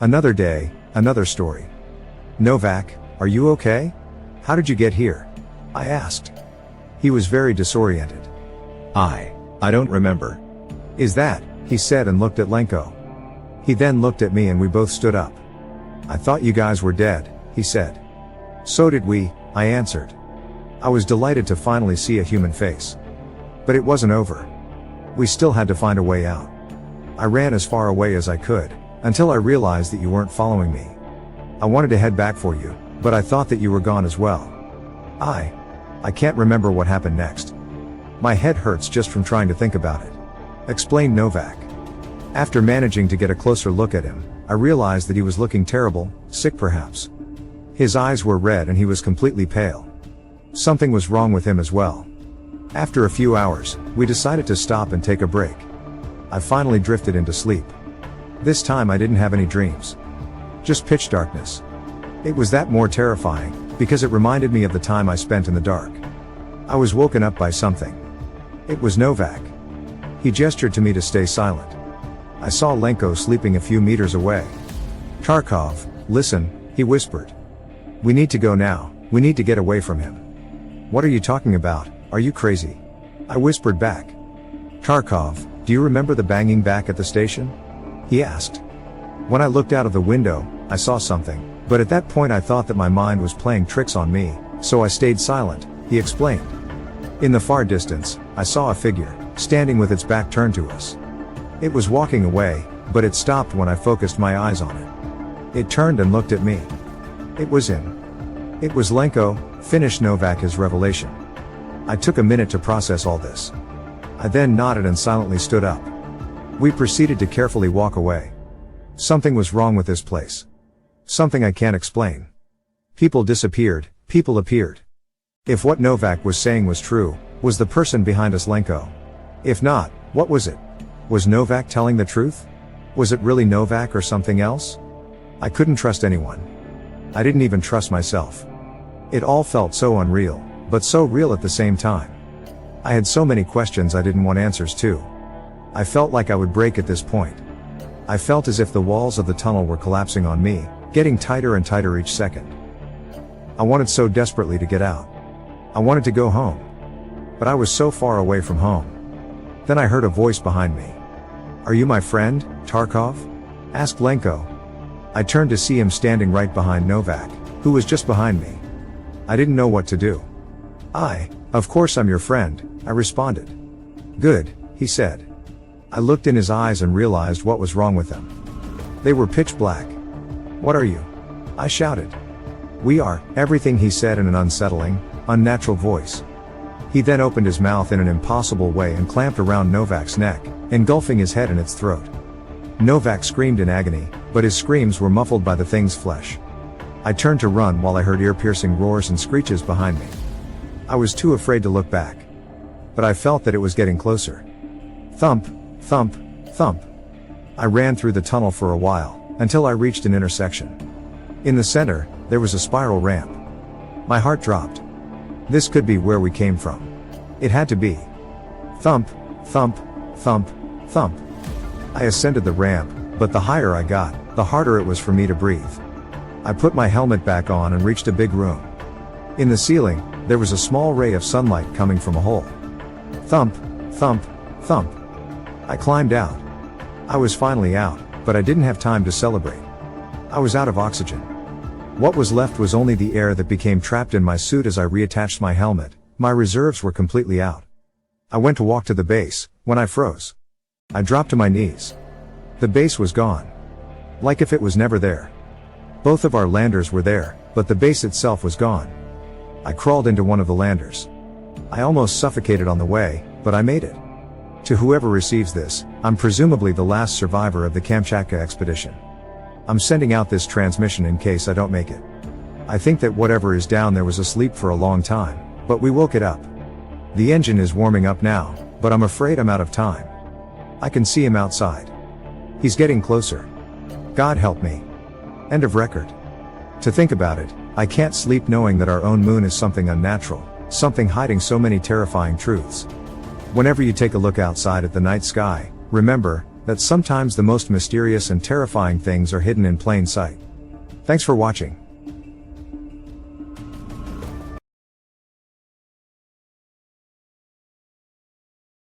Another day, another story. Novak, are you okay? How did you get here? I asked. He was very disoriented. I don't remember. Is that, he said and looked at Lenko. He then looked at me and we both stood up. I thought you guys were dead, he said. So did we, I answered. I was delighted to finally see a human face. But it wasn't over. We still had to find a way out. I ran as far away as I could, until I realized that you weren't following me. I wanted to head back for you, but I thought that you were gone as well. I can't remember what happened next. My head hurts just from trying to think about it. Explained Novak. After managing to get a closer look at him, I realized that he was looking terrible, sick perhaps. His eyes were red and he was completely pale. Something was wrong with him as well. After a few hours, we decided to stop and take a break. I finally drifted into sleep. This time I didn't have any dreams. Just pitch darkness. It was that more terrifying, because it reminded me of the time I spent in the dark. I was woken up by something. It was Novak. He gestured to me to stay silent. I saw Lenko sleeping a few meters away. Tarkov, listen, he whispered. We need to go now, we need to get away from him. What are you talking about, are you crazy? I whispered back. Tarkov, do you remember the banging back at the station? He asked. When I looked out of the window, I saw something, but at that point I thought that my mind was playing tricks on me, so I stayed silent, he explained. In the far distance, I saw a figure, standing with its back turned to us. It was walking away, but it stopped when I focused my eyes on it. It turned and looked at me. It was him. It was Lenko, finished Novak his revelation. I took a minute to process all this. I then nodded and silently stood up. We proceeded to carefully walk away. Something was wrong with this place. Something I can't explain. People disappeared, people appeared. If what Novak was saying was true, was the person behind us Lenko? If not, what was it? Was Novak telling the truth? Was it really Novak or something else? I couldn't trust anyone. I didn't even trust myself. It all felt so unreal, but so real at the same time. I had so many questions I didn't want answers to. I felt like I would break at this point. I felt as if the walls of the tunnel were collapsing on me, getting tighter and tighter each second. I wanted so desperately to get out. I wanted to go home. But I was so far away from home. Then I heard a voice behind me. Are you my friend, Tarkov? Asked Lenko. I turned to see him standing right behind Novak, who was just behind me. I didn't know what to do. Of course I'm your friend, I responded. Good, he said. I looked in his eyes and realized what was wrong with them. They were pitch black. What are you? I shouted. We are, everything, he said in an unsettling, unnatural voice. He then opened his mouth in an impossible way and clamped around Novak's neck, engulfing his head in its throat. Novak screamed in agony, but his screams were muffled by the thing's flesh. I turned to run while I heard ear-piercing roars and screeches behind me. I was too afraid to look back. But I felt that it was getting closer. Thump, thump, thump. I ran through the tunnel for a while, until I reached an intersection. In the center, there was a spiral ramp. My heart dropped. This could be where we came from. It had to be. Thump, thump, thump, thump. I ascended the ramp, but the higher I got, the harder it was for me to breathe. I put my helmet back on and reached a big room. In the ceiling, there was a small ray of sunlight coming from a hole. Thump, thump, thump. I climbed out. I was finally out, but I didn't have time to celebrate. I was out of oxygen. What was left was only the air that became trapped in my suit as I reattached my helmet. My reserves were completely out. I went to walk to the base, when I froze. I dropped to my knees. The base was gone. Like if it was never there. Both of our landers were there, but the base itself was gone. I crawled into one of the landers. I almost suffocated on the way, but I made it. To whoever receives this, I'm presumably the last survivor of the Kamchatka expedition. I'm sending out this transmission in case I don't make it. I think that whatever is down there was asleep for a long time, but we woke it up. The engine is warming up now, but I'm afraid I'm out of time. I can see him outside. He's getting closer. God help me. End of record. To think about it, I can't sleep knowing that our own moon is something unnatural, something hiding so many terrifying truths. Whenever you take a look outside at the night sky, remember, that sometimes the most mysterious and terrifying things are hidden in plain sight. Thanks for watching.